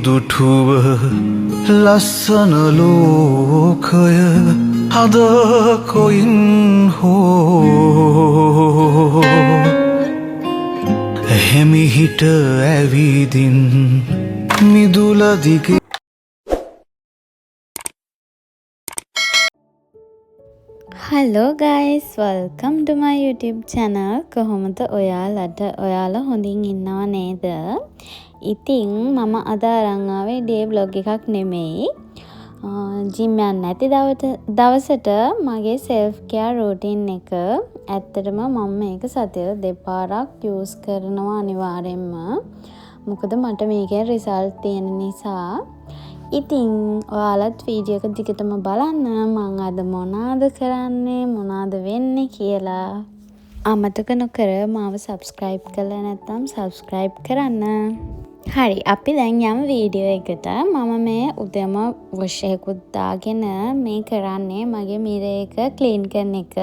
දුටුව ලස්සන ලෝකය අද කොයින් හෝ හිමිහිට ඇවිදින් මිදුල දිගේ. Hello guys, welcome to my YouTube channel. කොහොමද ඔයාලා හොඳින් ඉන්නව නේද? ඉතින් මම අද අරන් ආවේ ඩේ vlog එකක් නෙමෙයි. ජිම් යන්න නැති දවසට මගේ self care routine එක. ඇත්තටම මම මේක සතියේ දෙපාරක් use කරනවා අනිවාර්යෙන්ම. මොකද මට මේකේ result තියෙන නිසා. ඉතින් ඔයාලත් වීඩියෝ එක දිගටම බලන්න. මම අද මොනවාද කරන්නේ මොනවාද වෙන්නේ කියලා. අමතක නොකර මාව subscribe කරලා නැත්නම් subscribe කරන්න. හරි, අපි දැන් යමු වීඩියෝ එකට. මම මේ උදේම wash එකකුත් දාගෙන මේ කරන්නේ මගේ mirror එක clean කරන එක.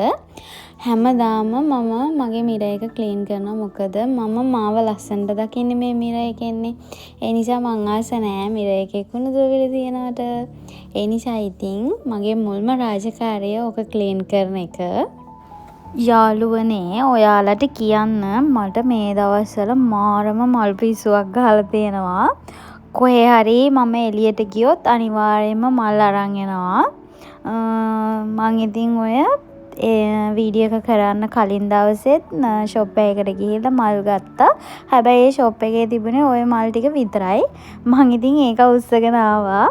හැමදාම මම මගේ mirror එක clean කරනවා. මොකද මම මාව ලස්සනට දකින්නේ මේ mirror එකෙන්නේ. ඒ නිසා මං ආස නෑ mirror එකේ කුණු දුවිලි තියනවට. ඒ නිසා ඉතින් මගේ මුල්ම රාජකාරිය ඕක clean කරන එක. යාළුවනේ, ඔයාලට කියන්න මට මේ දවස්වල මාරම මල් පිස්සුවක් ගහලා තියෙනවා. කොහේ හරි මම එළියට ගියොත් අනිවාර්යයෙන්ම මල් අරන් එනවා. මං ඉතින් ඔය වීඩියෝ එක කරන්න කලින් දවසෙත් ෂොප් එකකට ගිහිල්ලා මල් ගත්තා. හැබැයි ඒ ෂොප් එකේ තිබුණේ ওই මල් ටික විතරයි. මං ඉතින් ඒක උස්සගෙන ආවා.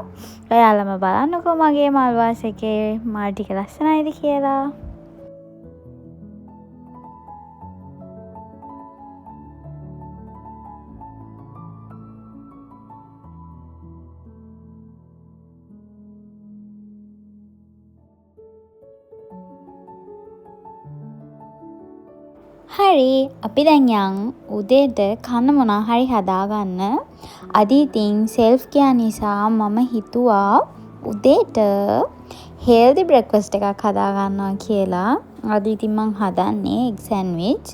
ඔයාලම බලන්නකෝ මගේ මල් වාස් එකේ මල් ටික ලස්සනයිද කියලා. හරි, අපි දැන් යන් උදේට කන්න මොනවා හරි හදාගන්න. අද ඉතින් self care නිසා මම හිතුවා උදේට healthy breakfast එකක් හදාගන්නවා කියලා. අද ඉතින් මං හදන්නේ egg sandwich.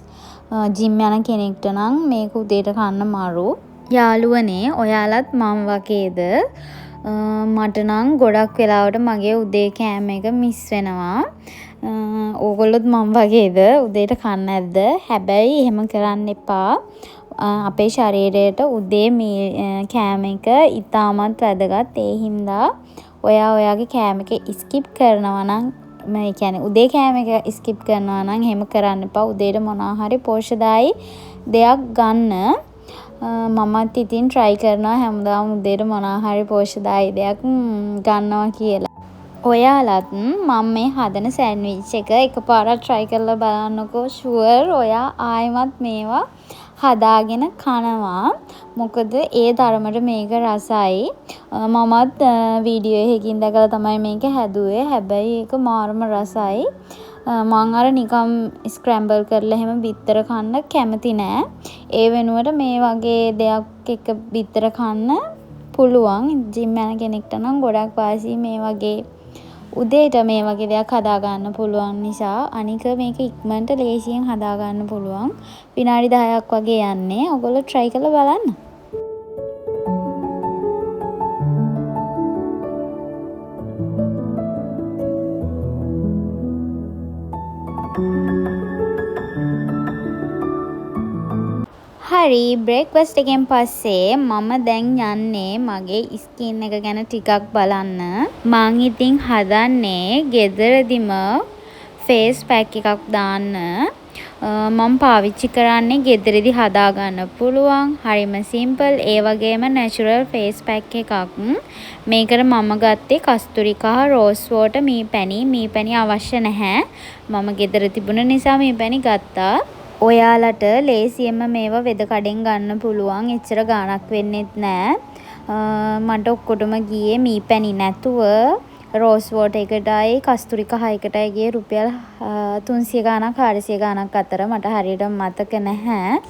ජිම් යන කෙනෙක්ට නම් මේක උදේට කන්න මාරු. යාළුවනේ, ඔයාලත් මම වගේද? මට නම් ගොඩක් වෙලාවට මගේ උදේ කෑම එක මිස් වෙනවා. ඕගොල්ලොත් මම වගේද උදේට කන්නේ නැද්ද? හැබැයි එහෙම කරන්න එපා. අපේ ශරීරයට උදේ මේ කෑම එක ඉතාමත් වැදගත්. ඒ හින්දා ඔයාගේ කෑම එක ස්කිප් කරනවා නම්, මේ කියන්නේ උදේ කෑම එක ස්කිප් කරනවා නම් එහෙම කරන්න එපා. උදේට මොනවා හරි පෝෂ්‍යදායී දෙයක් ගන්න. මමත් ඉතින් try කරනවා හැමදාම උදේට මොනවා හරි පෝෂ්‍යදායී දෙයක් ගන්නවා කියලා. ඔයාලත් මම මේ හදන සෑන්ඩ්විච් එක එකපාරක් try කරලා බලන්නකෝ. sure ඔයා ආයෙමත් මේවා හදාගෙන කනවා. මොකද ඒ තරමට මේක රසයි. මමත් වීඩියෝ එකකින් දැකලා තමයි මේක හැදුවේ. හැබැයි ඒක මාරම රසයි. මං අර නිකම් ස්ක්‍රැම්බල් කරලා එහෙම බිත්තර කන්න කැමති නෑ. ඒ වෙනුවට මේ වගේ දෙයක් එක බිත්තර කන්න පුළුවන්. ජිම් යන කෙනෙක්ට නම් ගොඩක් වාසි මේ වගේ උදේට මේ වගේ දෙයක් හදාගන්න පුළුවන් නිසා. අනික මේක ඉක්මනට ලේසියෙන් හදාගන්න පුළුවන්. විනාඩි 10ක් වගේ යන්නේ. ඔයගොල්ලෝ try කරලා බලන්න. හරි, බ්‍රේක්ෆාස්ට් එකෙන් පස්සේ මම දැන් යන්නේ මගේ ස්කින් එක ගැන ටිකක් බලන්න. මං ඉතින් හදන්නේ ගෙදරදිම ෆේස් පැක් එකක් දාන්න. මම පාවිච්චි කරන්නේ ගෙදරදි හදාගන්න පුළුවන් හරිම සිම්පල් ඒ වගේම නැචරල් ෆේස් පැක් එකක්. මේකට මම ගත්තේ කස්තුරිකා රෝස් වෝටර් මීපැණි අවශ්‍ය නැහැ. මම ගෙදර තිබුණ නිසා මීපැණි ගත්තා. ඔයාලට ලේසියෙන්ම මේවා වෙද කඩෙන් ගන්න පුළුවන්. එච්චර ගාණක් වෙන්නෙත් නෑ. මට ඔක්කොටම ගියේ මීපැණි නැතුව රෝස් වෝටර් එකටයි කස්තුරිකා එකටයි ගියේ රුපියල් 300 ගාණක් 400 ගාණක් අතර. මට හරියට මතක නැහැ.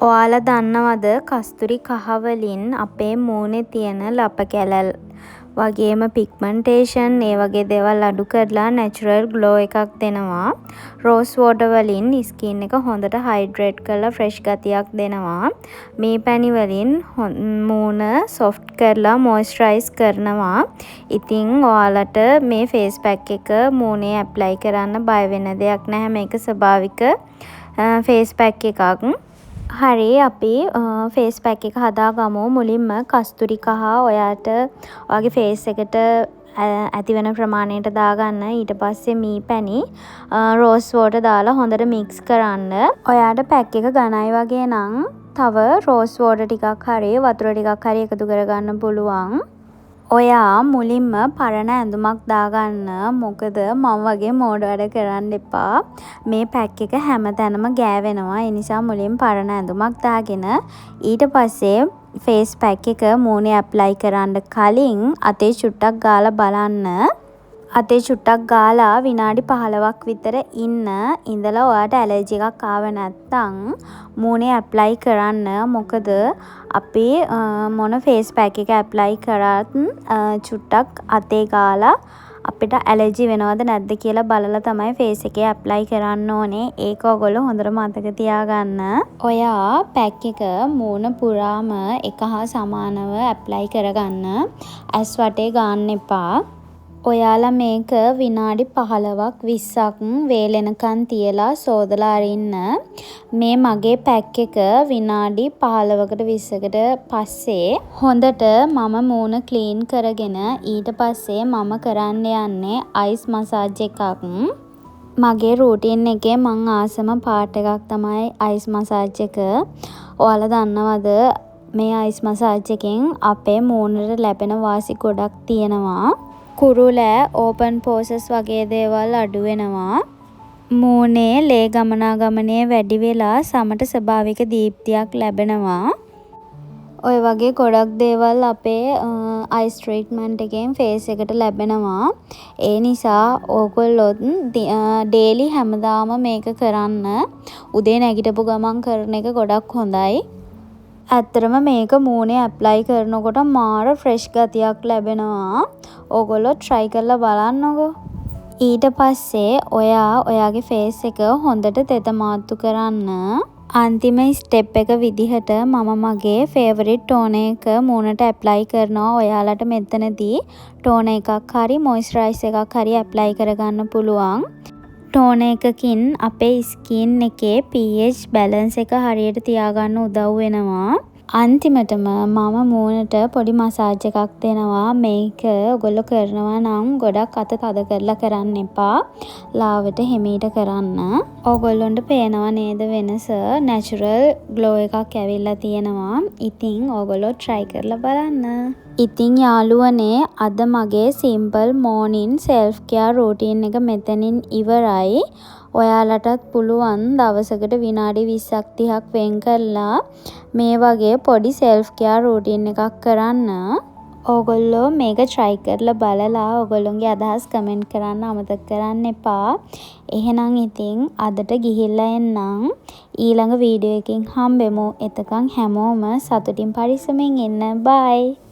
ඔයාලා දන්නවද කස්තුරිකා වලින් අපේ මූණේ තියෙන ලප කැලල් වගේම පිග්මන්ටේෂන් ඒ වගේ දේවල් අඩු කරලා නැචරල් ග්ලෝ එකක් දෙනවා. රෝස් වෝටර් වලින් ස්කින් එක හොඳට හයිඩ්‍රේට් කරලා ෆ්‍රෙෂ් ගතියක් දෙනවා. මේ පැණි වලින් මූණ සොෆ්ට් කරලා මොයිස්චරයිස් කරනවා. ඉතින් ඔයාලට මේ ෆේස් පැක් එක මූණේ ඇප්ලයි කරන්න බය වෙන දෙයක් නැහැ. මේක ස්වභාවික ෆේස් පැක් එකක්. හරි අපි ෆේස් පැක් එක හදාගමු. මුලින්ම කස්තුරි කහ ඔයාට ඔයාගේ ෆේස් එකට ඇති වෙන ප්‍රමාණයට දාගන්න. ඊට පස්සේ මී පැණි රෝස් වෝටර් දාලා හොඳට මික්ස් කරන්න. ඔයාට පැක් එක ඝනයි වගේ නම් තව රෝස් වෝටර් ටිකක් හරි වතුර ටිකක් හරි එකතු කරගන්න පුළුවන්. ඔයා මුලින්ම පරණ ඇඳුමක් දාගන්න. මොකද මම වගේ මෝඩ වැඩ කරන්න එපා. මේ පැක් එක හැමතැනම ගෑවෙනවා. ඒ නිසා මුලින් පරණ ඇඳුමක් දාගෙන ඊට පස්සේ ෆේස් පැක් එක මූණේ ඇප්ලයි කරන්න කලින් අතේ චුට්ටක් ගාලා බලන්න. අතේ චුට්ටක් ගාලා විනාඩි 15ක් විතර ඉඳලා ඔයාට ඇලර්ජි එකක් ආව නැත්නම් මූණේ ඇප්ලයි කරන්න. මොකද අපි මොන ෆේස් පැක් එක ඇප්ලයි කරත් චුට්ටක් අතේ ගාලා අපිට ඇලර්ජි වෙනවද නැද්ද කියලා බලලා තමයි ෆේස් එකේ ඇප්ලයි කරන්න ඕනේ. ඒක ඔයගොල්ලෝ හොඳට මතක තියාගන්න. ඔයා පැක් එක මූණ පුරාම එක හා සමානව ඇප්ලයි කරගන්න. ඇස් වටේ ගන්න එපා. ඔයාලා මේක විනාඩි 15ක් 20ක් වේලෙනකන් තියලා සෝදලා අරින්න. මේ මගේ පැක් එක විනාඩි 15කට 20කට පස්සේ හොඳට මම මූණ ක්ලීන් කරගෙන ඊට පස්සේ මම කරන්න යන්නේ අයිස් මසාජ් එකක්. මගේ රූටින් එකේ මං ආසම පාර්ට් එකක් තමයි අයිස් මසාජ් එක. ඔයාලා දන්නවද මේ අයිස් මසාජ් එකෙන් අපේ මූණට ලැබෙන වාසි ගොඩක් තියෙනවා. කුරුලෑ ඕපන් පෝසස් වගේ දේවල් අඩු වෙනවා. මූණේ ලේ ගමනාගමනය වැඩි වෙලා සමට ස්වභාවික දීප්තියක් ලැබෙනවා. ඔය වගේ ගොඩක් දේවල් අපේ අයිස් ට්‍රීට්මන්ට් එකෙන් ෆේස් එකට ලැබෙනවා. ඒ නිසා ඕගොල්ලොත් ඩේලි හැමදාම මේක කරන්න. උදේ නැගිටපු ගමන් කරන එක ගොඩක් හොඳයි. ඇත්තටම මේක මූණේ ඇප්ලයි කරනකොට මාර ෆ්‍රෙෂ් ගතියක් ලැබෙනවා. ඕගොල්ලෝ try කරලා බලන්නකෝ. ඊට පස්සේ ඔයාගේ ෆේස් එක හොඳට තෙත මාත්තු කරන්න. අන්තිම ස්ටෙප් එක විදිහට මම මගේ ෆේවරිට් ටෝන එක මූණට ඇප්ලයි කරනවා. ඔයාලට මෙතනදී ටෝන එකක් හරි මොයිස්චරයිස් එකක් හරි ඇප්ලයි කරගන්න පුළුවන්. ටෝන එකකින් අපේ ස්කින් එකේ pH බැලන්ස් එක හරියට තියාගන්න උදව් වෙනවා. අන්තිමටම මම මූණට පොඩි මසාජ් එකක් දෙනවා. මේක ඔයගොල්ලෝ කරනවා නම් ගොඩක් අත තද කරලා කරන්න එපා. ලාවට හිමීට කරන්න. ඔයගොල්ලොන්ට පේනව නේද වෙනස? නැචරල් ග්ලෝ එකක් ඇවිල්ලා තියෙනවා. ඉතින් ඔයගොල්ලෝ try කරලා බලන්න. ඉතින් යාළුවනේ අද මගේ සිම්පල් මෝර්නින් සෙල්ෆ් කෙයාර් රූටින් එක මෙතනින් ඉවරයි. ඔයාලටත් පුළුවන් දවසකට විනාඩි 20ක් 30ක් වෙන් කරලා මේ වගේ පොඩි සෙල්ෆ් කෙයාර් රූටින් එකක් කරන්න. ඕගොල්ලෝ මේක try කරලා බලලා ඕගොල්ලොන්ගේ අදහස් කමෙන්ට් කරන්න අමතක කරන්න එපා. එහෙනම් ඉතින් අදට ගිහිල්ලා එන්නම්. ඊළඟ වීඩියෝ එකකින් හම්බෙමු. එතකන් හැමෝම සතුටින් පරිස්සමෙන් ඉන්න. bye.